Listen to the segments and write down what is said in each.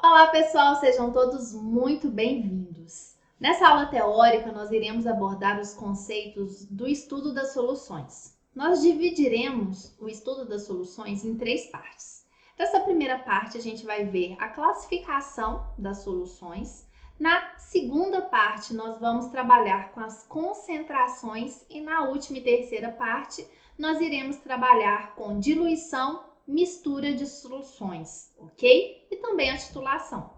Olá pessoal, sejam todos muito bem-vindos. Nessa aula teórica, nós iremos abordar os conceitos do estudo das soluções. Nós dividiremos o estudo das soluções em três partes. Nessa primeira parte, a gente vai ver a classificação das soluções. Na segunda parte, nós vamos trabalhar com as concentrações e na última e terceira parte, nós iremos trabalhar com diluição, mistura de soluções, ok? E também a titulação.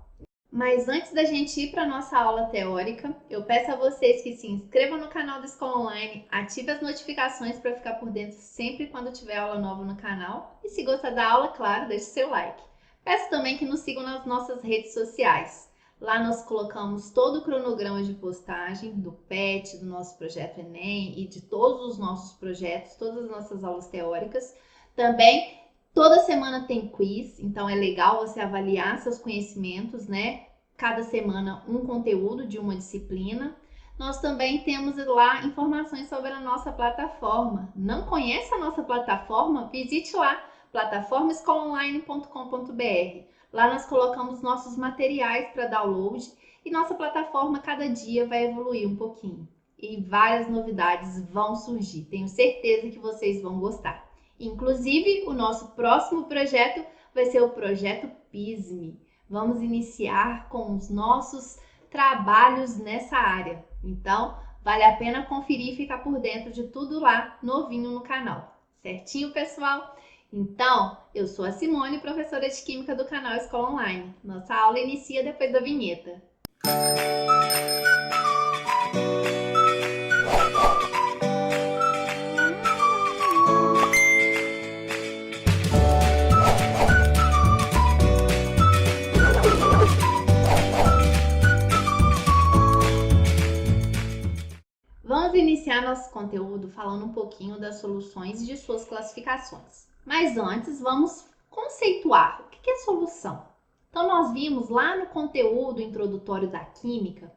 Mas antes da gente ir para a nossa aula teórica, eu peço a vocês que se inscrevam no canal da Escola Online, ative as notificações para ficar por dentro sempre quando tiver aula nova no canal. E se gostar da aula, claro, deixe seu like. Peço também que nos sigam nas nossas redes sociais. Lá nós colocamos todo o cronograma de postagem do PET, do nosso projeto Enem e de todos os nossos projetos, todas as nossas aulas teóricas. Também toda semana tem quiz, então é legal você avaliar seus conhecimentos, né? Cada semana um conteúdo de uma disciplina. Nós também temos lá informações sobre a nossa plataforma. Não conhece a nossa plataforma? Visite lá, plataformaescolaonline.com.br. Lá nós colocamos nossos materiais para download e nossa plataforma cada dia vai evoluir um pouquinho. E várias novidades vão surgir. Tenho certeza que vocês vão gostar. Inclusive, o nosso próximo projeto vai ser o projeto PISME. Vamos iniciar com os nossos trabalhos nessa área. Então, vale a pena conferir e ficar por dentro de tudo lá, novinho no canal. Certinho, pessoal? Então, eu sou a Simone, professora de Química do canal Escola Online. Nossa aula inicia depois da vinheta. Vamos iniciar nosso conteúdo falando um pouquinho das soluções e de suas classificações. Mas antes, vamos conceituar o que é solução. Então, nós vimos lá no conteúdo introdutório da Química,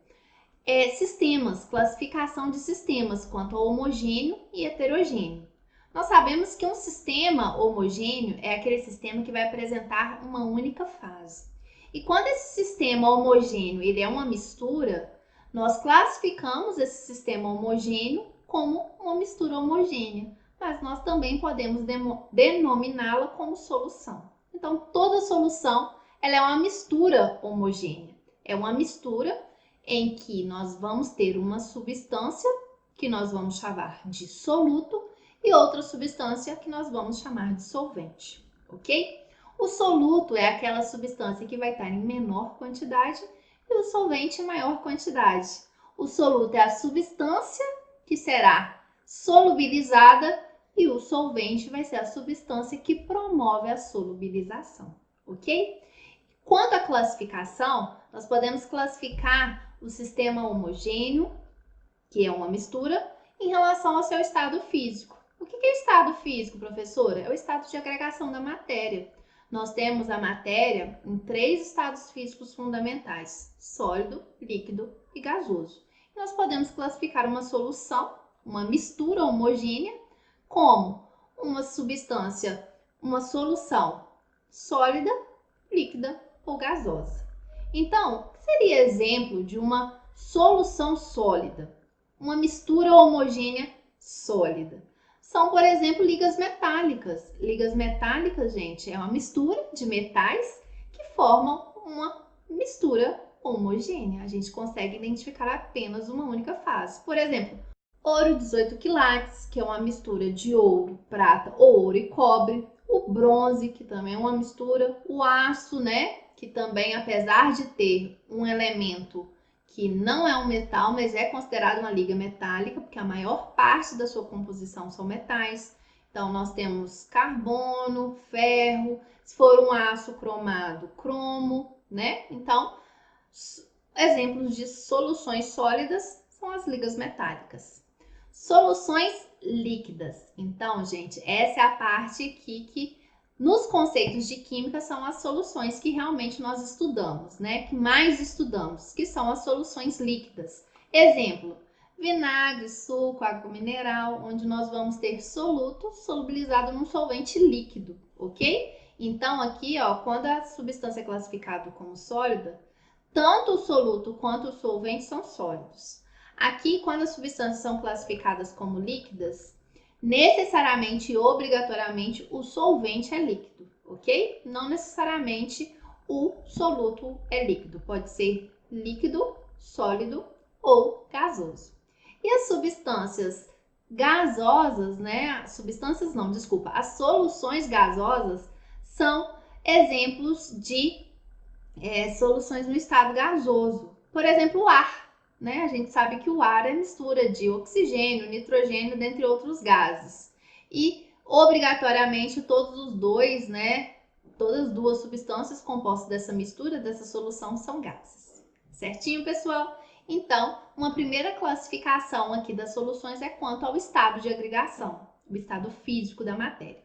sistemas, classificação de sistemas quanto a homogêneo e heterogêneo. Nós sabemos que um sistema homogêneo é aquele sistema que vai apresentar uma única fase. E quando esse sistema homogêneo ele é uma mistura, nós classificamos esse sistema homogêneo como uma mistura homogênea, mas nós também podemos denominá-la como solução. Então, toda solução ela é uma mistura homogênea. É uma mistura em que nós vamos ter uma substância que nós vamos chamar de soluto e outra substância que nós vamos chamar de solvente, ok? O soluto é aquela substância que vai estar em menor quantidade e o solvente em maior quantidade. O soluto é a substância que será solubilizada e o solvente vai ser a substância que promove a solubilização, ok? Quanto à classificação, nós podemos classificar o sistema homogêneo, que é uma mistura, em relação ao seu estado físico. O que é estado físico, professora? É o estado de agregação da matéria. Nós temos a matéria em três estados físicos fundamentais: sólido, líquido e gasoso. E nós podemos classificar uma solução, uma mistura homogênea, como uma substância, uma solução sólida, líquida ou gasosa. Então, o que seria exemplo de uma solução sólida? Uma mistura homogênea sólida. São, por exemplo, ligas metálicas. Ligas metálicas, gente, é uma mistura de metais que formam uma mistura homogênea. A gente consegue identificar apenas uma única fase. Por exemplo, ouro 18 quilates, que é uma mistura de ouro, prata ou ouro e cobre. O bronze, que também é uma mistura. O aço, né, que também, apesar de ter um elemento que não é um metal, mas é considerado uma liga metálica, porque a maior parte da sua composição são metais. Então, nós temos carbono, ferro, se for um aço cromado, cromo, né? Então, exemplos de soluções sólidas são as ligas metálicas. Soluções líquidas. Então, gente, essa é a parte aqui que nos conceitos de química são as soluções que realmente nós estudamos, né? Que mais estudamos, que são as soluções líquidas. Exemplo, vinagre, suco, água mineral, onde nós vamos ter soluto solubilizado num solvente líquido, ok? Então, aqui, ó, quando a substância é classificada como sólida, tanto o soluto quanto o solvente são sólidos. Aqui, quando as substâncias são classificadas como líquidas, necessariamente e obrigatoriamente o solvente é líquido, ok? Não necessariamente o soluto é líquido, pode ser líquido, sólido ou gasoso. E as substâncias gasosas, né? Substâncias não, desculpa, as soluções gasosas são exemplos de soluções no estado gasoso. Por exemplo, o ar, né? A gente sabe que o ar é mistura de oxigênio, nitrogênio, dentre outros gases. E obrigatoriamente todos os dois, né? Todas as duas substâncias compostas dessa mistura, dessa solução, são gases. Certinho, pessoal? Então, uma primeira classificação aqui das soluções é quanto ao estado de agregação, o estado físico da matéria.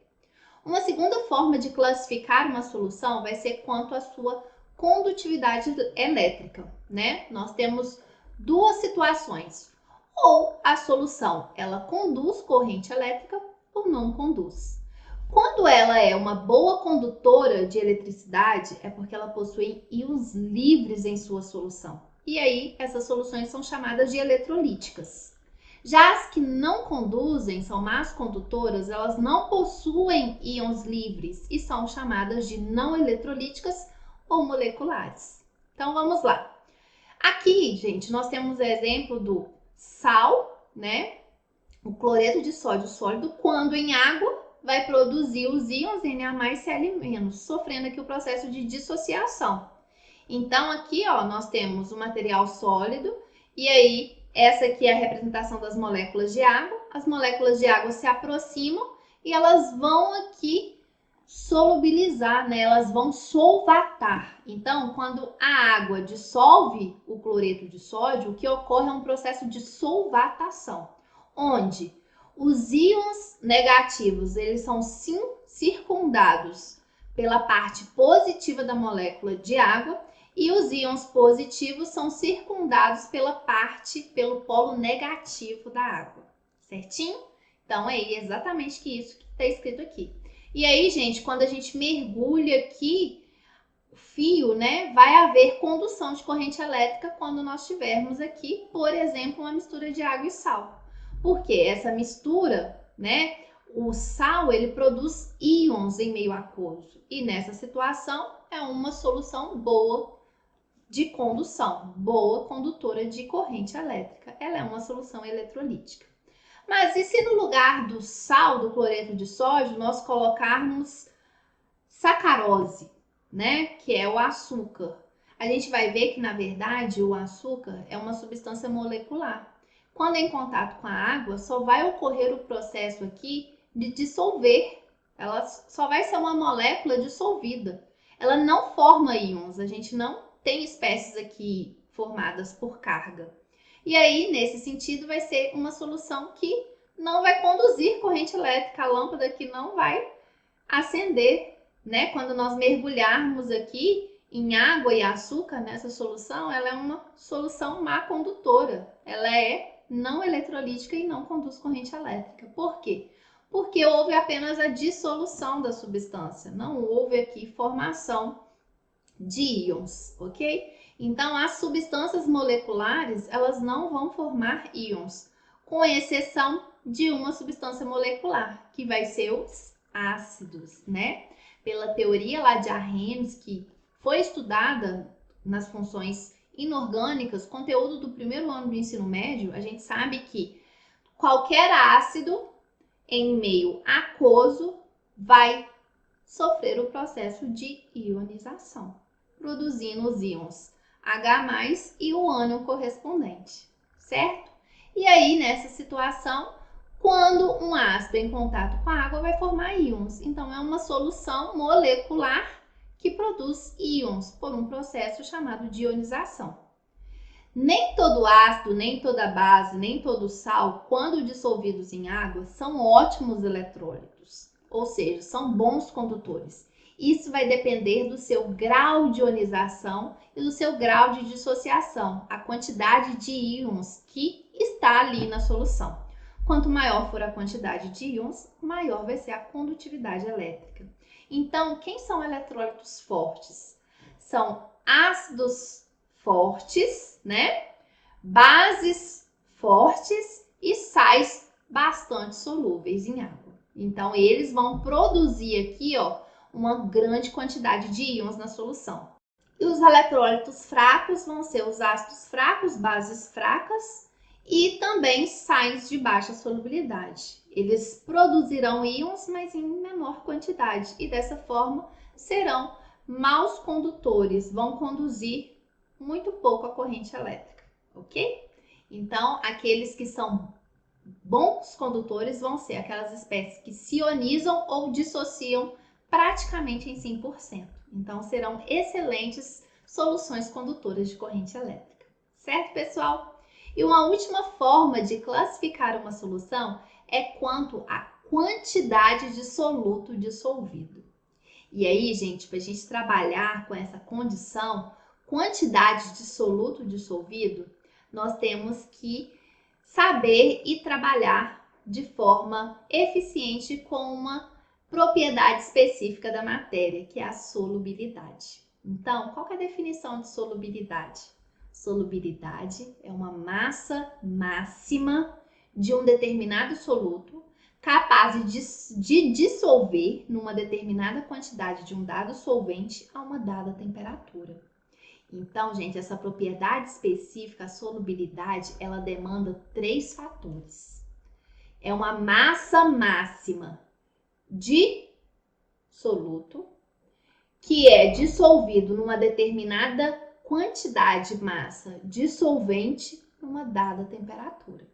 Uma segunda forma de classificar uma solução vai ser quanto à sua condutividade elétrica, né? Nós temos duas situações. Ou a solução, ela conduz corrente elétrica ou não conduz. Quando ela é uma boa condutora de eletricidade, é porque ela possui íons livres em sua solução. E aí, essas soluções são chamadas de eletrolíticas. Já as que não conduzem, são más condutoras, elas não possuem íons livres e são chamadas de não eletrolíticas ou moleculares. Então, vamos lá. Aqui, gente, nós temos o exemplo do sal, né? O cloreto de sódio sólido, quando em água, vai produzir os íons Na+, e Cl-, sofrendo aqui o processo de dissociação. Então, aqui, ó, nós temos o material sólido e aí essa aqui é a representação das moléculas de água. As moléculas de água se aproximam e elas vão aqui solubilizar, né? Elas vão solvatar. Então, quando a água dissolve o cloreto de sódio, o que ocorre é um processo de solvatação, onde os íons negativos, eles são circundados pela parte positiva da molécula de água e os íons positivos são circundados pelo polo negativo da água, certinho? Então, é exatamente isso que está escrito aqui. E aí, gente, quando a gente mergulha aqui o fio, né, vai haver condução de corrente elétrica quando nós tivermos aqui, por exemplo, uma mistura de água e sal. Porque essa mistura, né, o sal, ele produz íons em meio aquoso. E nessa situação é uma solução boa de condução, boa condutora de corrente elétrica. Ela é uma solução eletrolítica. Mas e se no lugar do sal, do cloreto de sódio, nós colocarmos sacarose, né, que é o açúcar? A gente vai ver que, na verdade, o açúcar é uma substância molecular. Quando em contato com a água, só vai ocorrer o processo aqui de dissolver. Ela só vai ser uma molécula dissolvida. Ela não forma íons, a gente não tem espécies aqui formadas por carga. E aí, nesse sentido, vai ser uma solução que não vai conduzir corrente elétrica, a lâmpada aqui não vai acender, né? Quando nós mergulharmos aqui em água e açúcar nessa solução, ela é uma solução má condutora. Ela é não eletrolítica e não conduz corrente elétrica. Por quê? Porque houve apenas a dissolução da substância, não houve aqui formação de íons, ok? Então, as substâncias moleculares, elas não vão formar íons, com exceção de uma substância molecular, que vai ser os ácidos, né? Pela teoria lá de Arrhenius, que foi estudada nas funções inorgânicas, conteúdo do primeiro ano do ensino médio, a gente sabe que qualquer ácido em meio aquoso vai sofrer o processo de ionização, produzindo os íons H+, e o ânion correspondente, certo? E aí, nessa situação, quando um ácido em contato com a água vai formar íons. Então, é uma solução molecular que produz íons por um processo chamado de ionização. Nem todo ácido, nem toda base, nem todo sal, quando dissolvidos em água, são ótimos eletrólitos, ou seja, são bons condutores. Isso vai depender do seu grau de ionização e do seu grau de dissociação, a quantidade de íons que está ali na solução. Quanto maior for a quantidade de íons, maior vai ser a condutividade elétrica. Então, quem são eletrólitos fortes? São ácidos fortes, né? Bases fortes e sais bastante solúveis em água. Então, eles vão produzir aqui, ó, uma grande quantidade de íons na solução. E os eletrólitos fracos vão ser os ácidos fracos, bases fracas e também sais de baixa solubilidade. Eles produzirão íons, mas em menor quantidade e dessa forma serão maus condutores, vão conduzir muito pouco a corrente elétrica, ok? Então, aqueles que são bons condutores vão ser aquelas espécies que se ionizam ou dissociam praticamente em 100%. Então, serão excelentes soluções condutoras de corrente elétrica. Certo, pessoal? E uma última forma de classificar uma solução é quanto à quantidade de soluto dissolvido. E aí, gente, para a gente trabalhar com essa condição, quantidade de soluto dissolvido, nós temos que saber e trabalhar de forma eficiente com uma propriedade específica da matéria, que é a solubilidade. Então, qual que é a definição de solubilidade? Solubilidade é uma massa máxima de um determinado soluto capaz de dissolver numa determinada quantidade de um dado solvente a uma dada temperatura. Então, gente, essa propriedade específica, a solubilidade, ela demanda 3 fatores. É uma massa máxima de soluto que é dissolvido numa determinada quantidade de massa dissolvente numa dada temperatura,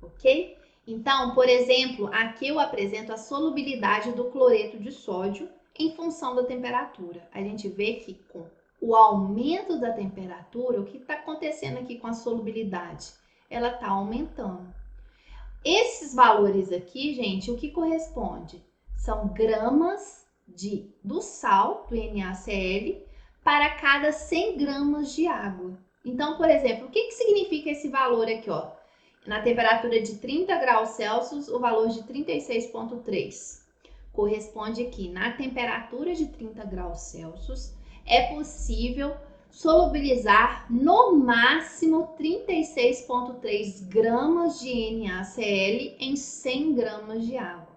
ok? Então, por exemplo, aqui eu apresento a solubilidade do cloreto de sódio em função da temperatura. A gente vê que com o aumento da temperatura, o que está acontecendo aqui com a solubilidade? Ela está aumentando. Esses valores aqui, gente, o que corresponde? São gramas do sal, do NaCl, para cada 100 gramas de água. Então, por exemplo, o que significa esse valor aqui, ó? Na temperatura de 30 graus Celsius, o valor de 36,3. Corresponde aqui, na temperatura de 30 graus Celsius, é possível solubilizar no máximo 36,3 gramas de NaCl em 100 gramas de água.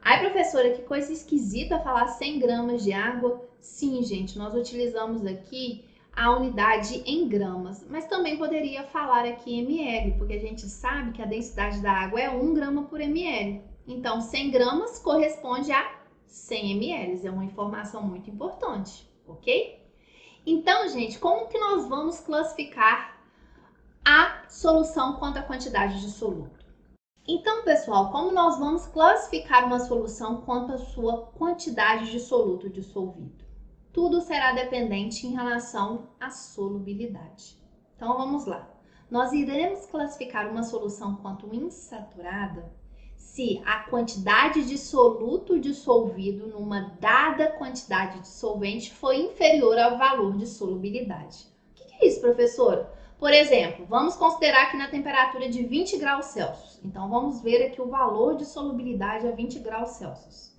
Ai, professora, que coisa esquisita falar 100 gramas de água. Sim, gente, nós utilizamos aqui a unidade em gramas, mas também poderia falar aqui ml, porque a gente sabe que a densidade da água é 1 grama por ml. Então, 100 gramas corresponde a 100 ml, é uma informação muito importante, ok? Então, gente, como que nós vamos classificar a solução quanto à quantidade de soluto? Então, pessoal, como nós vamos classificar uma solução quanto à sua quantidade de soluto dissolvido? Tudo será dependente em relação à solubilidade. Então, vamos lá. Nós iremos classificar uma solução quanto insaturada se a quantidade de soluto dissolvido numa dada quantidade de solvente for inferior ao valor de solubilidade. O que é isso, professora? Por exemplo, vamos considerar aqui na temperatura de 20 graus Celsius. Então, vamos ver aqui o valor de solubilidade a 20 graus Celsius.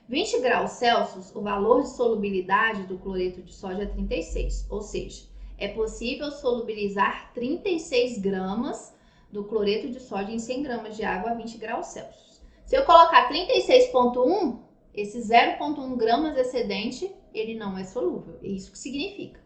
20 graus Celsius, o valor de solubilidade do cloreto de sódio é 36, ou seja, é possível solubilizar 36 gramas do cloreto de sódio em 100 gramas de água a 20 graus Celsius. Se eu colocar 36,1, esse 0,1 gramas excedente, ele não é solúvel, é isso que significa.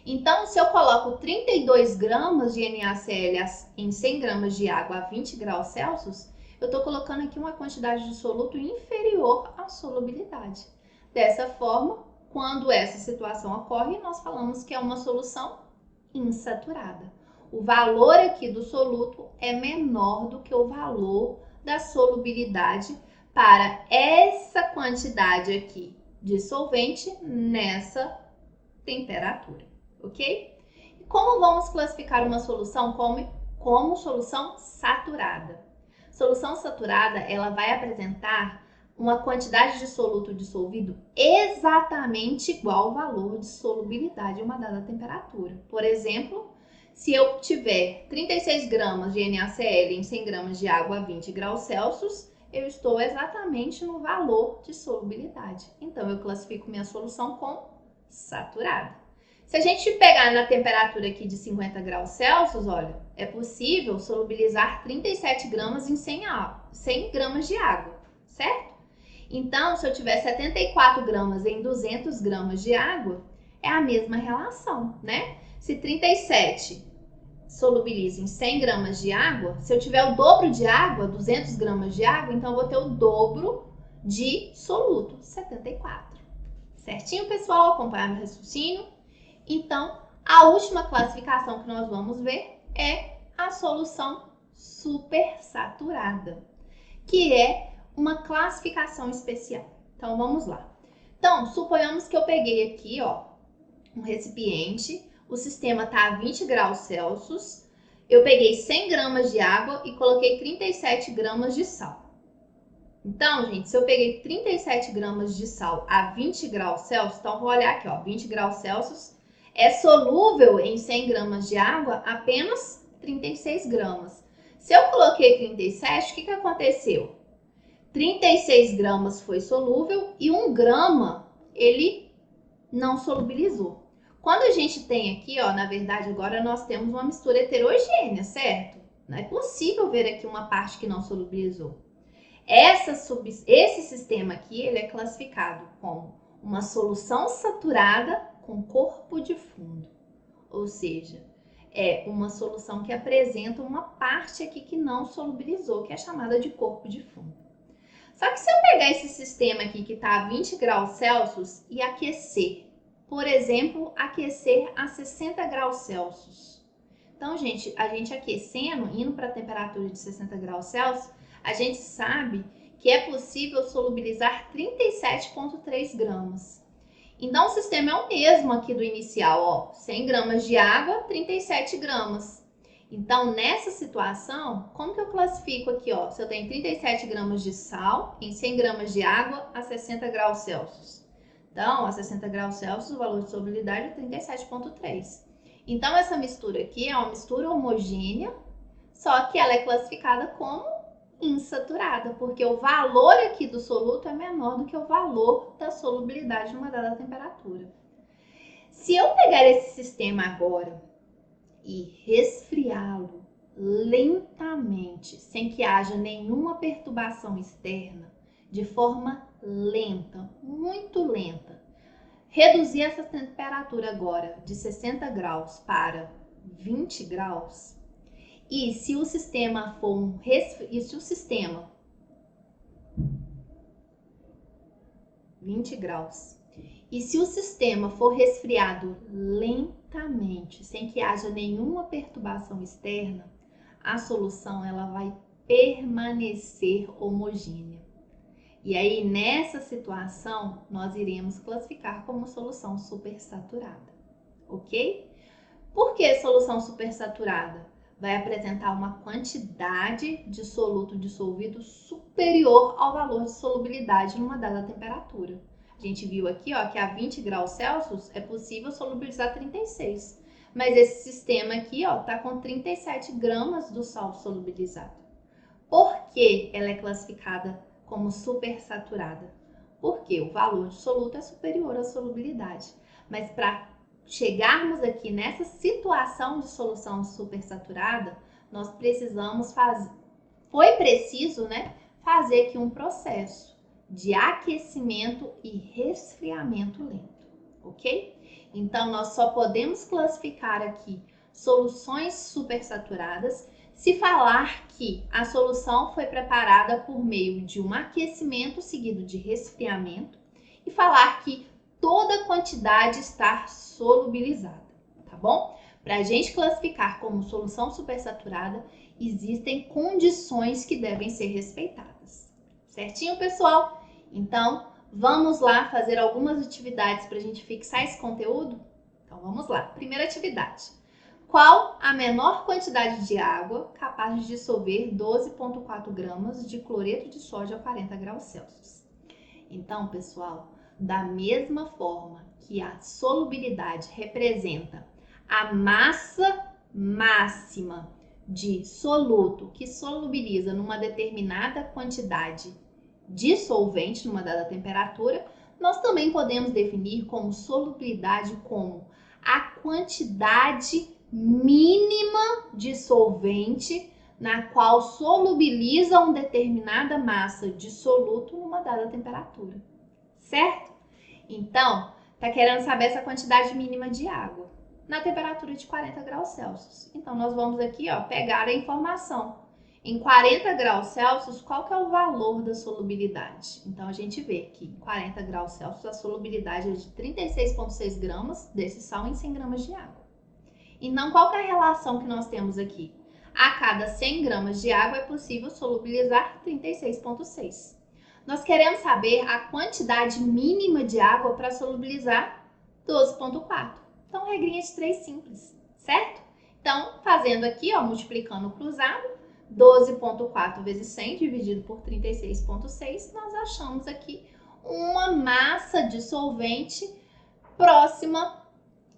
Então, se eu coloco 32 gramas de NaCl em 100 gramas de água a 20 graus Celsius, eu estou colocando aqui uma quantidade de soluto inferior à solubilidade. Dessa forma, quando essa situação ocorre, nós falamos que é uma solução insaturada. O valor aqui do soluto é menor do que o valor da solubilidade para essa quantidade aqui de solvente nessa temperatura, ok? E como vamos classificar uma solução como solução saturada? Solução saturada, ela vai apresentar uma quantidade de soluto dissolvido exatamente igual ao valor de solubilidade a uma dada temperatura. Por exemplo, se eu tiver 36 gramas de NaCl em 100 gramas de água a 20 graus Celsius, eu estou exatamente no valor de solubilidade. Então, eu classifico minha solução como saturada. Se a gente pegar na temperatura aqui de 50 graus Celsius, olha, é possível solubilizar 37 gramas em 100 gramas de água, certo? Então, se eu tiver 74 gramas em 200 gramas de água, é a mesma relação, né? Se 37 solubiliza em 100 gramas de água, se eu tiver o dobro de água, 200 gramas de água, então eu vou ter o dobro de soluto, 74. Certinho, pessoal? Acompanhar meu raciocínio? Então, a última classificação que nós vamos ver é a solução supersaturada, que é uma classificação especial. Então, vamos lá. Então, suponhamos que eu peguei aqui, ó, um recipiente, o sistema está a 20 graus Celsius, eu peguei 100 gramas de água e coloquei 37 gramas de sal. Então, gente, se eu peguei 37 gramas de sal a 20 graus Celsius, então vou olhar aqui, ó, 20 graus Celsius é solúvel em 100 gramas de água apenas 36 gramas. Se eu coloquei 37, o que aconteceu? 36 gramas foi solúvel e 1 grama ele não solubilizou. Quando a gente tem aqui, ó, na verdade agora nós temos uma mistura heterogênea, certo? Não é possível ver aqui uma parte que não solubilizou. Esse sistema aqui, ele é classificado como uma solução saturada com corpo de fundo. Ou seja, é uma solução que apresenta uma parte aqui que não solubilizou, que é chamada de corpo de fundo. Só que se eu pegar esse sistema aqui que está a 20 graus Celsius e aquecer, por exemplo, aquecer a 60 graus Celsius. Então, gente, a gente aquecendo, indo para a temperatura de 60 graus Celsius, a gente sabe que é possível solubilizar 37,3 gramas. Então, o sistema é o mesmo aqui do inicial, ó, 100 gramas de água, 37 gramas. Então, nessa situação, como que eu classifico aqui, ó? Se eu tenho 37 gramas de sal em 100 gramas de água a 60 graus Celsius. Então, a 60 graus Celsius, o valor de solubilidade é 37,3. Então, essa mistura aqui é uma mistura homogênea, só que ela é classificada como insaturada, porque o valor aqui do soluto é menor do que o valor da solubilidade numa dada temperatura. Se eu pegar esse sistema agora e resfriá-lo lentamente, sem que haja nenhuma perturbação externa, de forma lenta, muito lenta, reduzir essa temperatura agora de 60 graus para 20 graus, e se o sistema for e se o sistema 20 graus, e se o sistema for resfriado lentamente, sem que haja nenhuma perturbação externa, a solução ela vai permanecer homogênea. E aí, nessa situação, nós iremos classificar como solução supersaturada, ok? Por que solução supersaturada? Vai apresentar uma quantidade de soluto dissolvido superior ao valor de solubilidade numa dada temperatura. A gente viu aqui, ó, que a 20 graus Celsius é possível solubilizar 36. Mas esse sistema aqui, ó, tá com 37 gramas do sal solubilizado. Por que ela é classificada como supersaturada? Porque o valor de soluto é superior à solubilidade. Mas para chegarmos aqui nessa situação de solução supersaturada, nós precisamos foi preciso, né, fazer aqui um processo de aquecimento e resfriamento lento, ok? Então, nós só podemos classificar aqui soluções supersaturadas se falar que a solução foi preparada por meio de um aquecimento seguido de resfriamento e falar que toda a quantidade está solubilizada, tá bom? Para a gente classificar como solução supersaturada, existem condições que devem ser respeitadas. Certinho, pessoal? Então, vamos lá fazer algumas atividades para a gente fixar esse conteúdo? Então, vamos lá. Primeira atividade. Qual a menor quantidade de água capaz de dissolver 12,4 gramas de cloreto de sódio a 40 graus Celsius? Então, pessoal, da mesma forma que a solubilidade representa a massa máxima de soluto que solubiliza numa determinada quantidade de solvente numa dada temperatura, nós também podemos definir como solubilidade como a quantidade mínima de solvente na qual solubiliza uma determinada massa de soluto numa dada temperatura, certo? Então, tá querendo saber essa quantidade mínima de água na temperatura de 40 graus Celsius. Então, nós vamos aqui, ó, pegar a informação. Em 40 graus Celsius, qual que é o valor da solubilidade? Então, a gente vê que em 40 graus Celsius, a solubilidade é de 36,6 gramas desse sal em 100 gramas de água. Então, qual que é a relação que nós temos aqui? A cada 100 gramas de água é possível solubilizar 36,6. Nós queremos saber a quantidade mínima de água para solubilizar 12,4. Então, regrinha de 3 simples, certo? Então, fazendo aqui, ó, multiplicando o cruzado, 12,4 vezes 100 dividido por 36,6, nós achamos aqui uma massa de solvente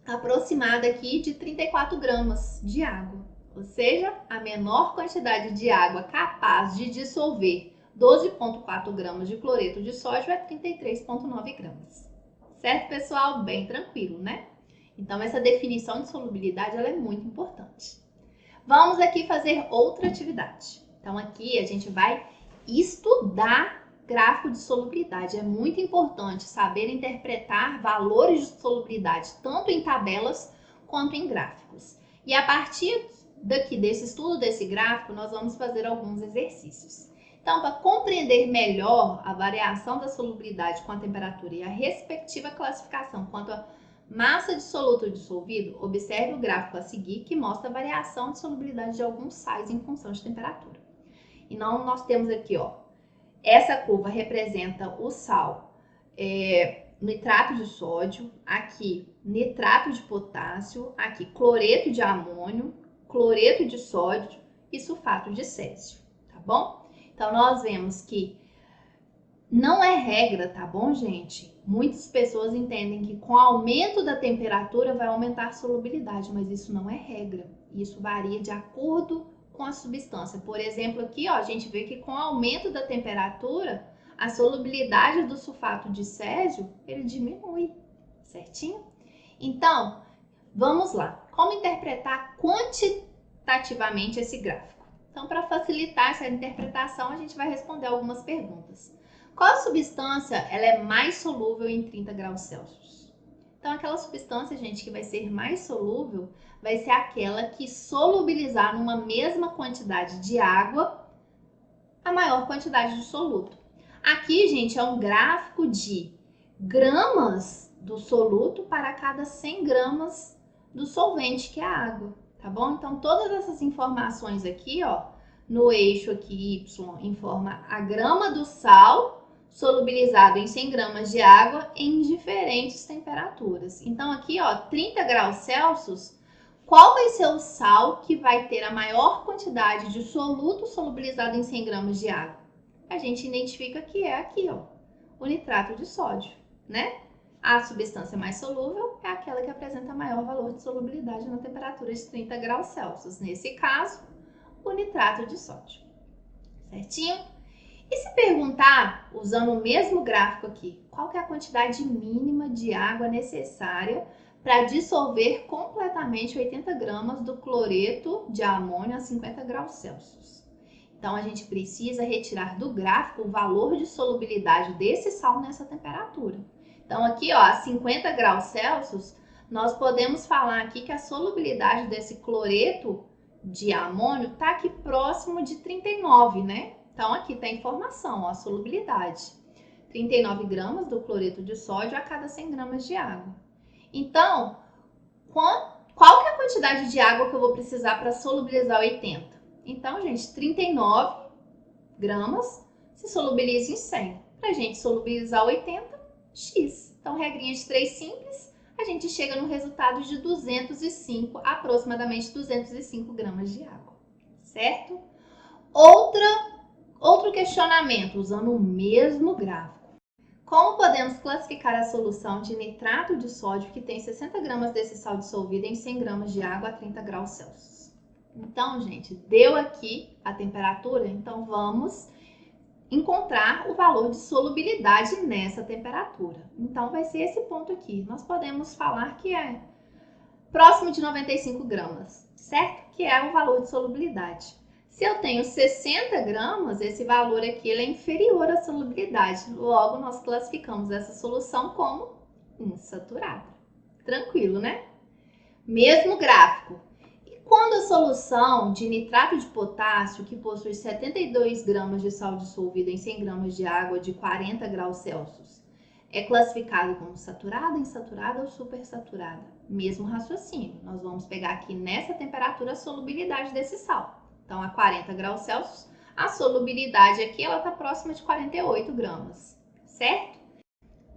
aproximada aqui de 34 gramas de água. Ou seja, a menor quantidade de água capaz de dissolver 12,4 gramas de cloreto de sódio é 33,9 gramas. Certo, pessoal? Bem tranquilo, né? Então, essa definição de solubilidade ela é muito importante. Vamos aqui fazer outra atividade. Então, aqui a gente vai estudar gráfico de solubilidade. É muito importante saber interpretar valores de solubilidade, tanto em tabelas quanto em gráficos. E a partir desse estudo desse gráfico, nós vamos fazer alguns exercícios. Então, para compreender melhor a variação da solubilidade com a temperatura e a respectiva classificação quanto à massa de soluto dissolvido, observe o gráfico a seguir que mostra a variação de solubilidade de alguns sais em função de temperatura. Então, nós temos aqui, ó, essa curva representa o sal nitrato de sódio, aqui nitrato de potássio, aqui cloreto de amônio, cloreto de sódio e sulfato de césio, tá bom? Então, nós vemos que não é regra, tá bom, gente? Muitas pessoas entendem que com o aumento da temperatura vai aumentar a solubilidade, mas isso não é regra. Isso varia de acordo com a substância. Por exemplo, aqui, ó, a gente vê que com o aumento da temperatura, a solubilidade do sulfato de césio, ele diminui, certinho? Então, vamos lá. Como interpretar quantitativamente esse gráfico? Então, para facilitar essa interpretação, a gente vai responder algumas perguntas. Qual substância ela é mais solúvel em 30 graus Celsius? Então, aquela substância, gente, que vai ser mais solúvel vai ser aquela que solubilizar numa mesma quantidade de água a maior quantidade de soluto. Aqui, gente, é um gráfico de gramas do soluto para cada 100 gramas do solvente, que é a água, tá bom? Então, todas essas informações aqui, ó, no eixo aqui Y, informa a grama do sal solubilizado em 100 gramas de água em diferentes temperaturas. Então, aqui, ó, 30 graus Celsius, qual vai ser o sal que vai ter a maior quantidade de soluto solubilizado em 100 gramas de água? A gente identifica que é aqui, ó, o nitrato de sódio, né? A substância mais solúvel é aquela que apresenta maior valor de solubilidade na temperatura de 30 graus Celsius. Nesse caso, o nitrato de sódio. Certinho? E se perguntar, usando o mesmo gráfico aqui, qual que é a quantidade mínima de água necessária para dissolver completamente 80 gramas do cloreto de amônio a 50 graus Celsius? Então, a gente precisa retirar do gráfico o valor de solubilidade desse sal nessa temperatura. Então, aqui, ó, a 50 graus Celsius, nós podemos falar aqui que a solubilidade desse cloreto de amônio está aqui próximo de 39, né? Então, aqui está a informação, ó, a solubilidade. 39 gramas do cloreto de sódio a cada 100 gramas de água. Então, qual que é a quantidade de água que eu vou precisar para solubilizar 80? Então, gente, 39 gramas se solubiliza em 100. Para a gente solubilizar 80, X. Então, regrinha de 3 simples, a gente chega no resultado de 205, aproximadamente 205 gramas de água, certo? Outro questionamento, usando o mesmo gráfico. Como podemos classificar a solução de nitrato de sódio que tem 60 gramas desse sal dissolvido em 100 gramas de água a 30 graus Celsius? Então, gente, deu aqui a temperatura, então vamos encontrar o valor de solubilidade nessa temperatura. Então, vai ser esse ponto aqui. Nós podemos falar que é próximo de 95 gramas, certo? Que é o valor de solubilidade. Se eu tenho 60 gramas, esse valor aqui ele é inferior à solubilidade. Logo, nós classificamos essa solução como insaturada. Tranquilo, né? Mesmo gráfico. E quando a solução de nitrato de potássio, que possui 72 gramas de sal dissolvido em 100 gramas de água de 40 graus Celsius, é classificado como saturada, insaturada ou supersaturada? Mesmo raciocínio. Nós vamos pegar aqui nessa temperatura a solubilidade desse sal. Então, a 40 graus Celsius, a solubilidade aqui ela está próxima de 48 gramas, certo?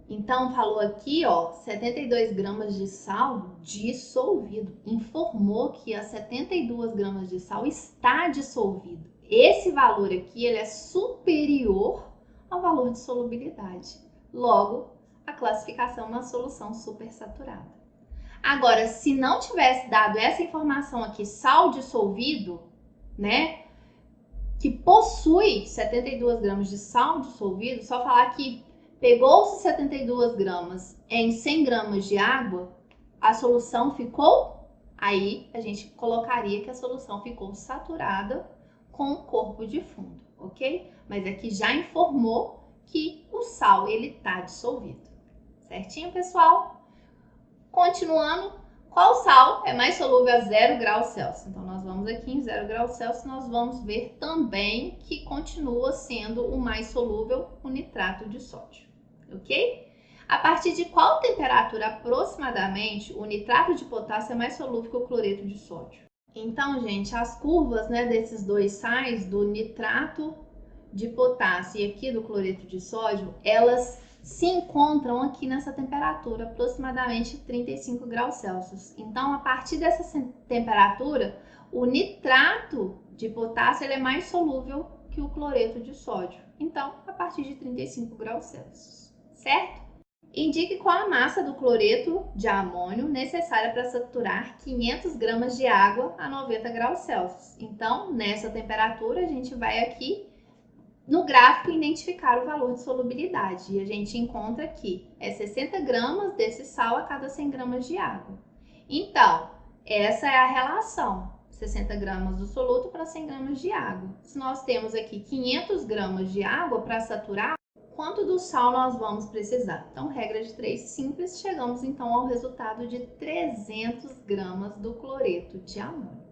Então, falou aqui, ó, 72 gramas de sal dissolvido. Informou que as 72 gramas de sal está dissolvido. Esse valor aqui ele é superior ao valor de solubilidade. Logo, a classificação é uma solução supersaturada. Agora, se não tivesse dado essa informação aqui, sal dissolvido, né, que possui 72 gramas de sal dissolvido, só falar que pegou-se 72 gramas em 100 gramas de água, a solução ficou, aí a gente colocaria que a solução ficou saturada com o corpo de fundo, ok? Mas aqui já informou que o sal ele está dissolvido, certinho, pessoal? Continuando, qual sal é mais solúvel a 0 graus Celsius? Então, nós vamos aqui em 0 graus Celsius, nós vamos ver também que continua sendo o mais solúvel o nitrato de sódio, ok? A partir de qual temperatura aproximadamente o nitrato de potássio é mais solúvel que o cloreto de sódio? Então, gente, as curvas, né, desses dois sais, do nitrato de potássio e aqui do cloreto de sódio, elas se encontram aqui nessa temperatura, aproximadamente 35 graus Celsius. Então, a partir dessa temperatura, o nitrato de potássio ele é mais solúvel que o cloreto de sódio. Então, a partir de 35 graus Celsius, certo? Indique qual a massa do cloreto de amônio necessária para saturar 500 gramas de água a 90 graus Celsius. Então, nessa temperatura, a gente vai aqui no gráfico identificar o valor de solubilidade. E a gente encontra aqui, é 60 gramas desse sal a cada 100 gramas de água. Então, essa é a relação, 60 gramas do soluto para 100 gramas de água. Se nós temos aqui 500 gramas de água para saturar, quanto do sal nós vamos precisar? Então, regra de 3 simples, chegamos então ao resultado de 300 gramas do cloreto de amônio.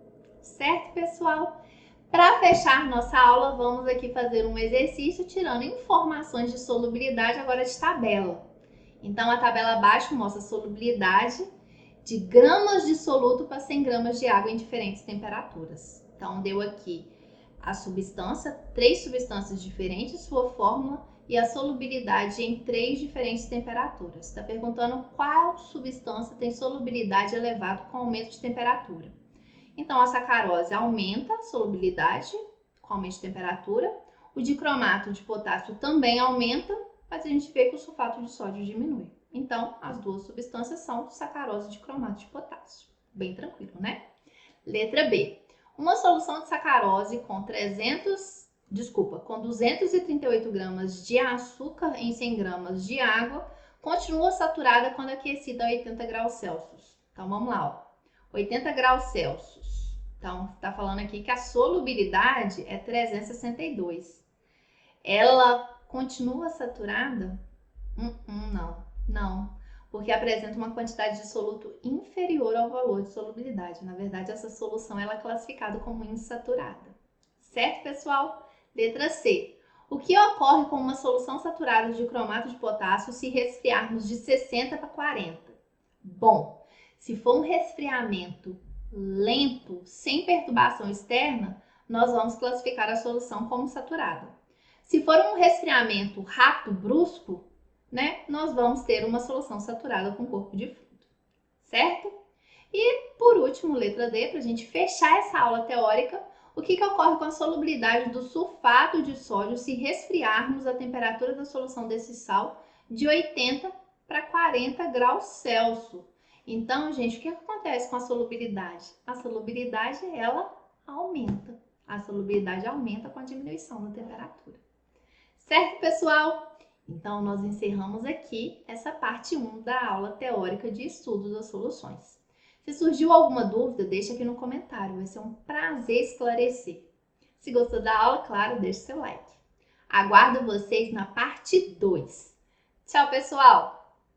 Certo, pessoal? Para fechar nossa aula, vamos aqui fazer um exercício tirando informações de solubilidade agora de tabela. Então, a tabela abaixo mostra a solubilidade de gramas de soluto para 100 gramas de água em diferentes temperaturas. Então, deu aqui a substância, 3 substâncias diferentes, sua fórmula e a solubilidade em 3 diferentes temperaturas. Está perguntando qual substância tem solubilidade elevada com aumento de temperatura. Então, a sacarose aumenta a solubilidade com aumento de temperatura. O dicromato de potássio também aumenta, mas a gente vê que o sulfato de sódio diminui. Então, as duas substâncias são sacarose e dicromato de potássio. Bem tranquilo, né? Letra B. Uma solução de sacarose com 238 gramas de açúcar em 100 gramas de água continua saturada quando aquecida a 80 graus Celsius. Então, vamos lá, ó. 80 graus Celsius. Então, está falando aqui que a solubilidade é 362. Ela continua saturada? Não. Porque apresenta uma quantidade de soluto inferior ao valor de solubilidade. Na verdade, essa solução ela é classificada como insaturada. Certo, pessoal? Letra C. O que ocorre com uma solução saturada de cromato de potássio se resfriarmos de 60 para 40? Bom, se for um resfriamento lento, sem perturbação externa, nós vamos classificar a solução como saturada. Se for um resfriamento rápido, brusco, né, nós vamos ter uma solução saturada com corpo de fundo, certo? E, por último, letra D, para a gente fechar essa aula teórica, o que ocorre com a solubilidade do sulfato de sódio se resfriarmos a temperatura da solução desse sal de 80 para 40 graus Celsius? Então, gente, o que acontece com a solubilidade? A solubilidade, ela aumenta. A solubilidade aumenta com a diminuição da temperatura. Certo, pessoal? Então, nós encerramos aqui essa parte 1 da aula teórica de estudo das soluções. Se surgiu alguma dúvida, deixa aqui no comentário. Vai ser um prazer esclarecer. Se gostou da aula, claro, deixe seu like. Aguardo vocês na parte 2. Tchau, pessoal!